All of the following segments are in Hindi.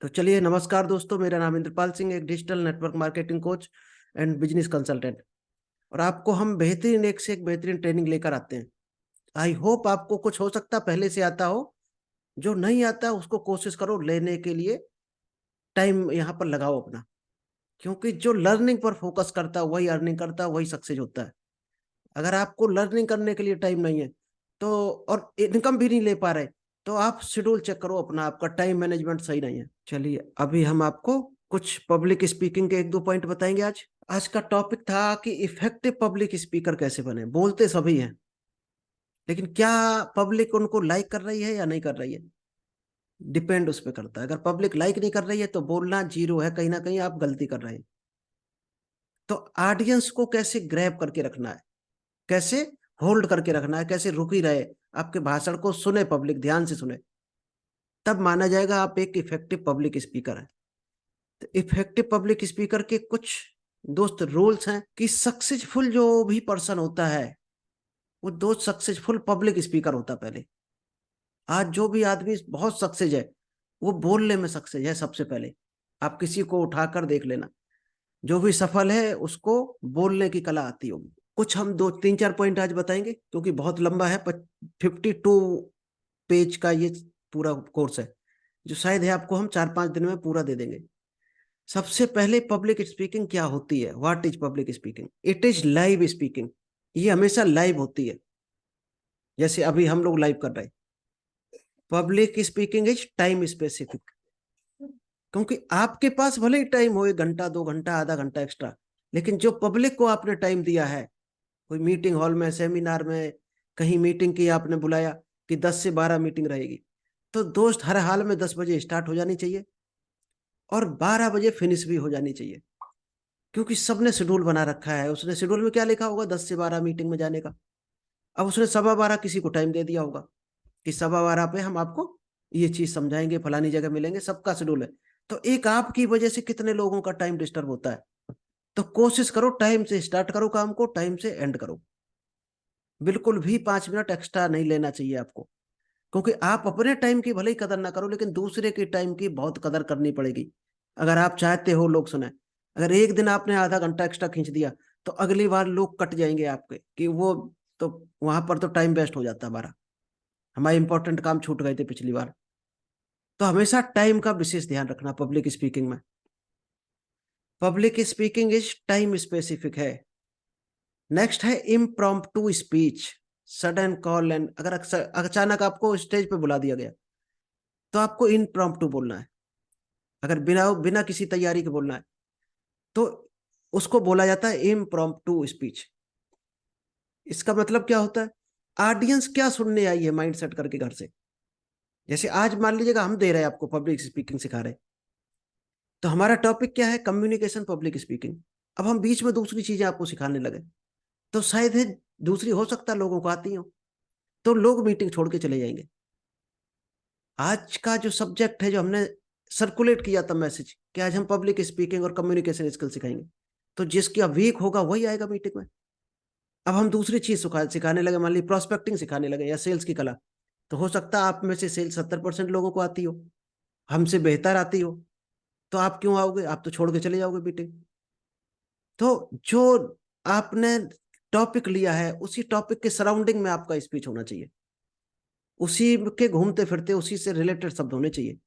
तो चलिए, नमस्कार दोस्तों। मेरा नाम इंद्रपाल सिंह, एक digital network marketing coach and business consultant. और आपको हम बेहतरीन एक से एक बेहतरीन ट्रेनिंग लेकर आते हैं। आई होप आपको कुछ हो सकता पहले से आता हो। जो नहीं आता उसको कोशिश करो लेने के लिए, टाइम यहाँ पर लगाओ अपना। क्योंकि जो लर्निंग पर फोकस करता है वही अर्निंग करता है, वही सक्सेस होता है। अगर आपको लर्निंग करने के लिए टाइम नहीं है तो, और इनकम भी नहीं ले पा रहे, तो आप शेड्यूल चेक करो अपना, आपका टाइम मैनेजमेंट सही नहीं है। चलिए, अभी हम आपको कुछ पब्लिक स्पीकिंग के एक दो पॉइंट बताएंगे। आज आज का टॉपिक था कि इफेक्टिव पब्लिक स्पीकर कैसे बने। बोलते सभी हैं, लेकिन क्या पब्लिक उनको लाइक कर रही है या नहीं कर रही है, डिपेंड उस पर करता है। अगर पब्लिक लाइक नहीं कर रही है तो बोलना जीरो है, कहीं ना कहीं आप गलती कर रहे हैं। तो ऑडियंस को कैसे ग्रैब करके रखना है, कैसे होल्ड करके रखना है, कैसे रुकी रहे, आपके भाषण को सुने, पब्लिक ध्यान से सुने, तब माना जाएगा आप एक इफेक्टिव पब्लिक स्पीकर है। तो इफेक्टिव पब्लिक स्पीकर के कुछ दोस्त रूल्स हैं कि सक्सेसफुल जो भी पर्सन होता है वो दो सक्सेसफुल पब्लिक स्पीकर होता है पहले। आज जो भी आदमी बहुत सक्सेस है वो बोलने में सक्सेस है सबसे पहले। आप किसी को उठाकर देख लेना, जो भी सफल है उसको बोलने की कला आती होगी। कुछ हम दो तीन चार पॉइंट आज बताएंगे, क्योंकि बहुत लंबा है। 52 पेज का ये पूरा कोर्स है, जो शायद है आपको हम 4-5 दिन में पूरा दे देंगे। सबसे पहले, पब्लिक स्पीकिंग क्या होती है? What is public speaking? It is live speaking. ये हमेशा लाइव होती है, जैसे अभी हम लोग लाइव कर रहे हैं। Public speaking is time specific, क्योंकि आपके पास भले ही टाइम हो 1 घंटा 2 घंटा आधा घंटा एक्स्ट्रा, लेकिन जो पब्लिक को आपने टाइम दिया है, कोई मीटिंग हॉल में, सेमिनार में, कहीं मीटिंग की आपने बुलाया कि 10 से 12 मीटिंग रहेगी, तो दोस्त हर हाल में 10 बजे स्टार्ट हो जानी चाहिए और 12 बजे फिनिश भी हो जानी चाहिए। क्योंकि सबने शेड्यूल बना रखा है, उसने शेड्यूल में क्या लिखा होगा, 10 से 12 मीटिंग में जाने का। अब उसने 12:15 किसी को टाइम दे दिया होगा कि 12:15 पे हम आपको ये चीज समझाएंगे, फलानी जगह मिलेंगे, सबका शेड्यूल है। तो एक आपकी वजह से कितने लोगों का टाइम डिस्टर्ब होता है। तो कोशिश करो टाइम से स्टार्ट करो काम को, टाइम से एंड करो। बिल्कुल भी 5 मिनट एक्स्ट्रा नहीं लेना चाहिए आपको। क्योंकि आप अपने टाइम की भले ही कदर ना करो, लेकिन दूसरे के टाइम की बहुत कदर करनी पड़ेगी अगर आप चाहते हो लोग सुने। अगर एक दिन आपने आधा घंटा एक्स्ट्रा खींच दिया तो अगली बार लोग कट जाएंगे आपके कि वो, तो वहां पर तो टाइम वेस्ट हो जाता है हमारा, हमारे इंपॉर्टेंट काम छूट गए थे पिछली बार। तो हमेशा टाइम का विशेष ध्यान रखना पब्लिक स्पीकिंग में। Public speaking is time specific है। नेक्स्ट है impromptu speech. Sudden call and, अगर अचानक आपको स्टेज पे बुला दिया गया तो आपको इम्प्रॉम्प्टू बोलना है। अगर बिना बिना किसी तैयारी के बोलना है तो उसको बोला जाता है इम्प्रॉम्प्टू स्पीच। इसका मतलब क्या होता है? ऑडियंस क्या सुनने आई है माइंड सेट करके घर से। जैसे आज मान लीजिएगा हम दे रहे हैं आपको पब्लिक स्पीकिंग सिखा रहे हैं, तो हमारा टॉपिक क्या है? Communication, public speaking. अब हम बीच में दूसरी चीजें आपको सिखाने लगे तो शायद है दूसरी हो सकता है लोगों को आती हो, तो लोग मीटिंग छोड़ के चले जाएंगे। आज का जो सब्जेक्ट है, जो हमने सर्कुलेट किया था मैसेज कि आज हम पब्लिक स्पीकिंग और कम्युनिकेशन स्किल सिखाएंगे, तो जिसका वीक होगा वही आएगा मीटिंग में। अब हम दूसरी चीज सिखाने लगे, मान ली प्रोस्पेक्टिंग सिखाने लगे या सेल्स की कला, तो हो सकता है आप में से सेल्स 70% लोगों को आती हो, हमसे बेहतर आती हो, तो आप क्यों आओगे? आप तो छोड़ के चले जाओगे मीटिंग। तो जो आपने टॉपिक लिया है उसी टॉपिक के सराउंडिंग में आपका स्पीच होना चाहिए, उसी के घूमते फिरते उसी से रिलेटेड शब्द होने चाहिए।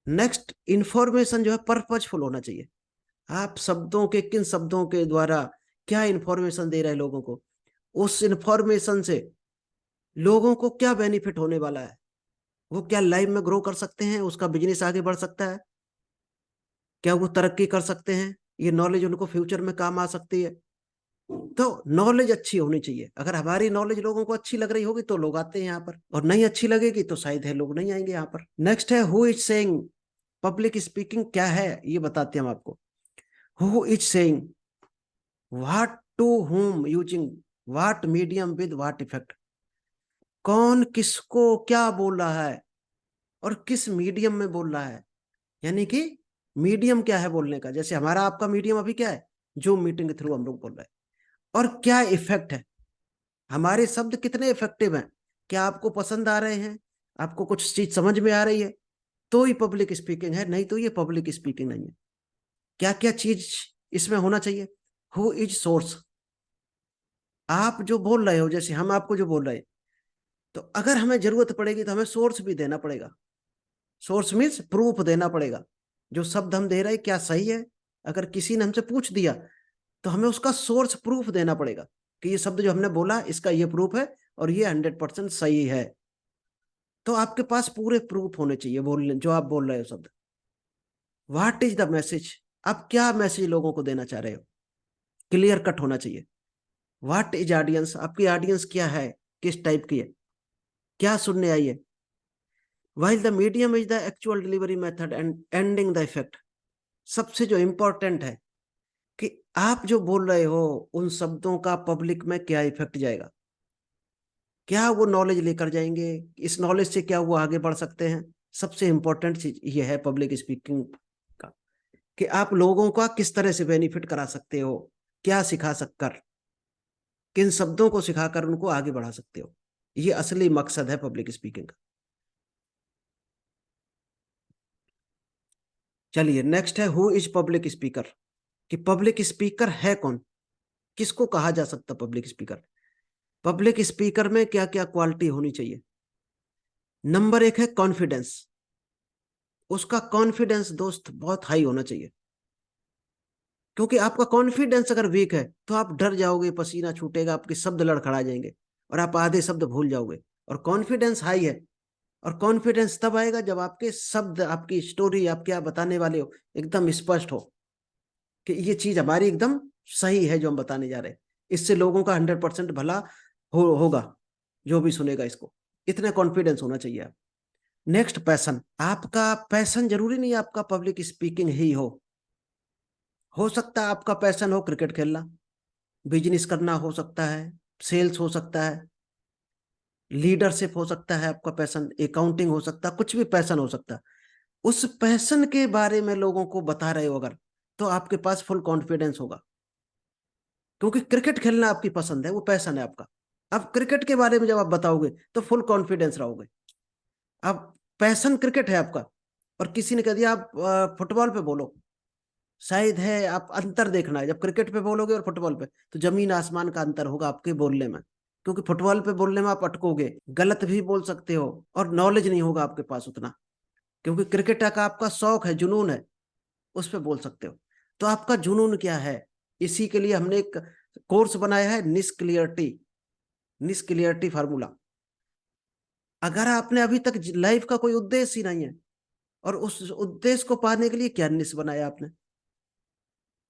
नेक्स्ट, इंफॉर्मेशन जो है पर्पजफुल होना चाहिए। आप शब्दों के, किन शब्दों के द्वारा क्या इंफॉर्मेशन दे रहे हैं लोगों को, उस इंफॉर्मेशन से लोगों को क्या बेनिफिट होने वाला है, वो क्या लाइफ में ग्रो कर सकते हैं, उसका बिजनेस आगे बढ़ सकता है, क्या वो तरक्की कर सकते हैं, ये नॉलेज उनको फ्यूचर में काम आ सकती है। तो नॉलेज अच्छी होनी चाहिए। अगर हमारी नॉलेज लोगों को अच्छी लग रही होगी तो लोग आते हैं यहाँ पर, और नहीं अच्छी लगेगी तो शायद है लोग नहीं आएंगे यहाँ पर। नेक्स्ट है who is saying. Public speaking क्या है ये बताते हैं हम आपको। Who is saying, what, to whom using, what medium with what effect. कौन किसको क्या बोल रहा है और किस मीडियम में बोल रहा है। यानी कि मीडियम क्या है बोलने का, जैसे हमारा आपका मीडियम अभी क्या है, जो मीटिंग के थ्रू हम लोग बोल रहे हैं। और क्या इफेक्ट है, हमारे शब्द कितने इफेक्टिव हैं, क्या आपको पसंद आ रहे हैं, आपको कुछ चीज समझ में आ रही है। तो ही पब्लिक स्पीकिंग है, नहीं तो ये पब्लिक स्पीकिंग नहीं है। क्या क्या चीज इसमें होना चाहिए? हु इज सोर्स, आप जो बोल रहे हो, जैसे हम आपको जो बोल रहे हैं, तो अगर हमें जरूरत पड़ेगी तो हमें सोर्स भी देना पड़ेगा। सोर्स मीन्स प्रूफ देना पड़ेगा, जो शब्द हम दे रहे हैं क्या सही है। अगर किसी ने हमसे पूछ दिया तो हमें उसका सोर्स प्रूफ देना पड़ेगा कि ये शब्द जो हमने बोला इसका ये प्रूफ है और ये 100% सही है। तो आपके पास पूरे प्रूफ होने चाहिए बोलने जो आप बोल रहे हो शब्द। व्हाट इज द मैसेज, आप क्या मैसेज लोगों को देना चाह रहे हो, क्लियर कट होना चाहिए। व्हाट इज ऑडियंस, आपकी ऑडियंस क्या है, किस टाइप की है, क्या सुनने आई है। while the medium is the actual delivery method and ending the effect, सबसे जो इंपॉर्टेंट है कि आप जो बोल रहे हो उन शब्दों का पब्लिक में क्या इफेक्ट जाएगा, क्या वो नॉलेज लेकर जाएंगे, इस नॉलेज से क्या वो आगे बढ़ सकते हैं। सबसे इंपॉर्टेंट चीज ये है पब्लिक स्पीकिंग का, कि आप लोगों का किस तरह से बेनिफिट करा सकते हो, क्या सिखा सककर, किन शब्दों को सिखाकर उनको आगे बढ़ा सकते हो। ये असली मकसद है पब्लिक स्पीकिंग का। चलिए नेक्स्ट है हु इज पब्लिक स्पीकर, कि पब्लिक स्पीकर है कौन, किसको कहा जा सकता पब्लिक स्पीकर। पब्लिक स्पीकर में क्या क्या क्वालिटी होनी चाहिए। नंबर एक है कॉन्फिडेंस, उसका कॉन्फिडेंस दोस्त बहुत हाई होना चाहिए। क्योंकि आपका कॉन्फिडेंस अगर वीक है तो आप डर जाओगे, पसीना छूटेगा, आपके शब्द लड़खड़ा जाएंगे और आप आधे शब्द भूल जाओगे। और कॉन्फिडेंस हाई है, और कॉन्फिडेंस तब आएगा जब आपके शब्द, आपकी स्टोरी, आप क्या बताने वाले हो एकदम स्पष्ट हो कि ये चीज हमारी एकदम सही है जो हम बताने जा रहे हैं, इससे लोगों का 100% भला होगा जो भी सुनेगा इसको। इतना कॉन्फिडेंस होना चाहिए आप। नेक्स्ट पैशन, आपका पैशन जरूरी नहीं है आपका पब्लिक स्पीकिंग ही हो सकता है आपका पैशन हो क्रिकेट खेलना, बिजनेस करना हो सकता है, सेल्स हो सकता है, लीडरशिप हो सकता है आपका पैशन, अकाउंटिंग हो सकता है, कुछ भी पैशन हो सकता है। उस पैशन के बारे में लोगों को बता रहे हो अगर, तो आपके पास फुल कॉन्फिडेंस होगा। क्योंकि क्रिकेट खेलना आपकी पसंद है, वो पैशन है आपका। अब क्रिकेट के बारे में जब आप बताओगे तो फुल कॉन्फिडेंस रहोगे। अब पैशन क्रिकेट है आपका और किसी ने कह दिया आप फुटबॉल पे बोलो, शायद है आप अंतर देखना है, जब क्रिकेट पे बोलोगे और फुटबॉल पे तो जमीन आसमान का अंतर होगा आपके बोलने में। क्योंकि फुटबॉल पे बोलने में आप अटकोगे, गलत भी बोल सकते हो और नॉलेज नहीं होगा आपके पास उतना। क्योंकि क्रिकेट का आपका शौक है, जुनून है, उस पर बोल सकते हो। तो आपका जुनून क्या है, इसी के लिए हमने एक कोर्स बनाया है, निष्क्लियरिटी फार्मूला। अगर आपने अभी तक लाइफ का कोई उद्देश्य ही नहीं है, और उस उद्देश्य को पाने के लिए क्या निश बनाया आपने।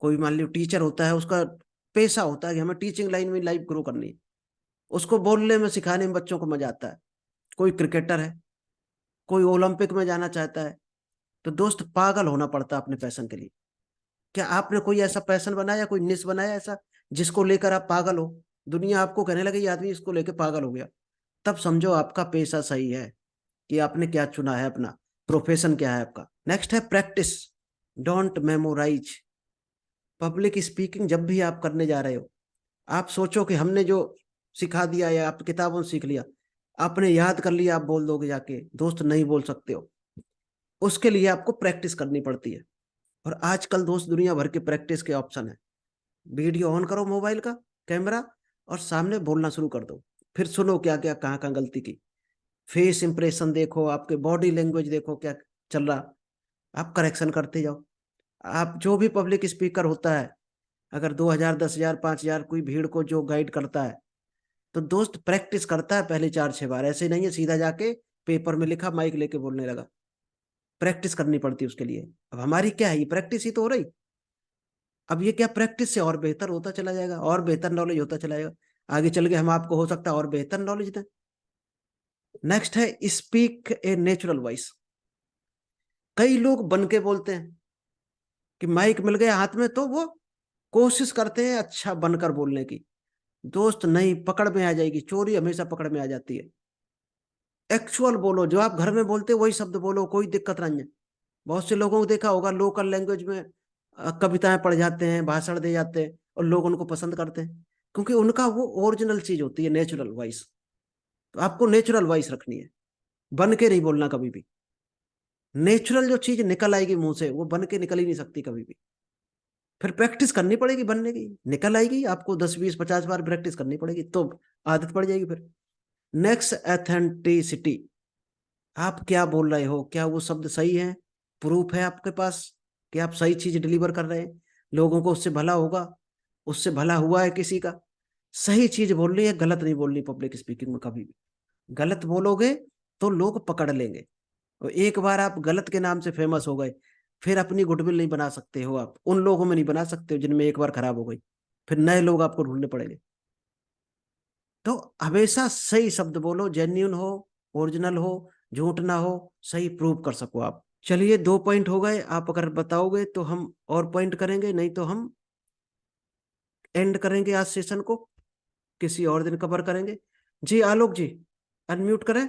कोई मान लो टीचर होता है, उसका पेशा होता है कि हमें टीचिंग लाइन में लाइफ ग्रो करनी है, उसको बोलने में सिखाने में बच्चों को मजा आता है। कोई क्रिकेटर है, कोई ओलंपिक में जाना चाहता है। तो दोस्त पागल होना पड़ता है अपने पैशन के लिए। क्या आपने कोई ऐसा पैशन बनाया, कोई निश बनाया ऐसा जिसको लेकर आप पागल हो, दुनिया आपको कहने लगे ये आदमी इसको लेकर पागल हो गया, तब समझो आपका पेशा सही है, कि आपने क्या चुना है, अपना प्रोफेशन क्या है आपका। नेक्स्ट है practice, don't memorise. Public speaking जब भी आप करने जा रहे हो, आप सोचो कि हमने जो सिखा दिया या आप किताबों से सीख लिया, आपने याद कर लिया, आप बोल दोगे जाके, दोस्त नहीं बोल सकते हो। उसके लिए आपको प्रैक्टिस करनी पड़ती है। और आजकल दोस्त दुनिया भर के प्रैक्टिस के ऑप्शन है। वीडियो ऑन करो मोबाइल का कैमरा और सामने बोलना शुरू कर दो, फिर सुनो क्या क्या कहाँ कहाँ गलती की, फेस इंप्रेशन देखो, आपके बॉडी लैंग्वेज देखो क्या चल रहा, आप करेक्शन करते जाओ। आप जो भी पब्लिक स्पीकर होता है, अगर 2000 10,000 5,000 कोई भीड़ को जो गाइड करता है, तो दोस्त प्रैक्टिस करता है पहले 4-6 बार, ऐसे नहीं है सीधा जाके पेपर में लिखा माइक लेके बोलने लगा। प्रैक्टिस करनी पड़ती है उसके लिए। अब हमारी क्या है, ये प्रैक्टिस ही तो हो रही। अब ये क्या प्रैक्टिस से और बेहतर होता चला जाएगा, और बेहतर नॉलेज होता चला जाएगा, आगे चल के हम आपको हो सकता है और बेहतर नॉलेज दें। नेक्स्ट है स्पीक ए नेचुरल वॉइस। कई लोग बन के बोलते हैं कि माइक मिल गया हाथ में तो वो कोशिश करते हैं अच्छा बनकर बोलने की। दोस्त नहीं, पकड़ में आ जाएगी, चोरी हमेशा पकड़ में आ जाती है। एक्चुअल बोलो, जो आप घर में बोलते हो वही शब्द बोलो, कोई दिक्कत नहीं है। बहुत से लोगों को देखा होगा लोकल लैंग्वेज में कविताएं पढ़ जाते हैं, भाषण दे जाते हैं और लोग उनको पसंद करते हैं, क्योंकि उनका वो ओरिजिनल चीज होती है, नेचुरल वॉइस। तो आपको नेचुरल वॉइस रखनी है, बन के नहीं बोलना कभी भी। नेचुरल जो चीज निकल आएगी मुंह से वो बन के निकल ही नहीं सकती कभी भी। फिर प्रैक्टिस करनी पड़ेगी बनने की, निकल आएगी आपको 10 20 50 बार प्रैक्टिस करनी पड़ेगी तो आदत पड़ जाएगी फिर। नेक्स्ट, एथेंटिसिटी। आप क्या बोल रहे हो, क्या वो शब्द सही है, प्रूफ है आपके पास कि आप सही चीज डिलीवर कर रहे हैं, लोगों को उससे भला होगा, उससे भला हुआ है किसी का। सही चीज बोलनी है, गलत नहीं बोलनी पब्लिक स्पीकिंग में कभी भी। गलत बोलोगे तो लोग पकड़ लेंगे, और एक बार आप गलत के नाम से फेमस हो गए, फिर अपनी गुडविल नहीं बना सकते हो, आप उन लोगों में नहीं बना सकते हो जिनमें एक बार खराब हो गई, फिर नए लोग आपको ढूंढने पड़ेंगे। तो हमेशा सही शब्द बोलो, जेन्यून हो, ओरिजिनल हो, झूठ ना हो, सही प्रूव कर सको आप। चलिए 2 पॉइंट हो गए, आप अगर बताओगे तो हम और पॉइंट करेंगे, नहीं तो हम एंड करेंगे आज सेशन को, किसी और दिन कवर करेंगे। जी आलोक जी, अनम्यूट करें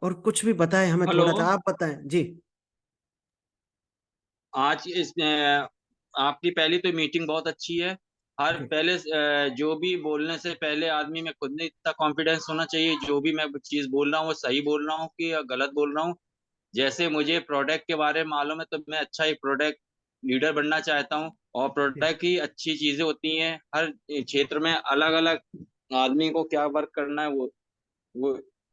और कुछ भी बताएं हमें, हेलो। थोड़ा सा आप बताएं जी। आज इस आपकी पहली तो मीटिंग बहुत अच्छी है। हर जी पहले जो भी बोलने से पहले आदमी में खुद में इतना कॉन्फिडेंस होना चाहिए, जो भी मैं चीज बोल रहा हूँ वो सही बोल रहा हूँ कि या गलत बोल रहा हूँ। जैसे मुझे प्रोडक्ट के बारे में मालूम है तो मैं अच्छा एक प्रोडक्ट लीडर बनना चाहता हूँ, और जी। प्रोडक्ट की अच्छी चीजें होती हैं। हर क्षेत्र में अलग अलग आदमी को क्या वर्क करना है वो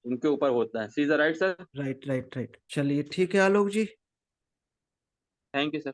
उनके ऊपर होता है। सीधा right sir. Right right right, चलिए ठीक है Alok ji. Thank you sir.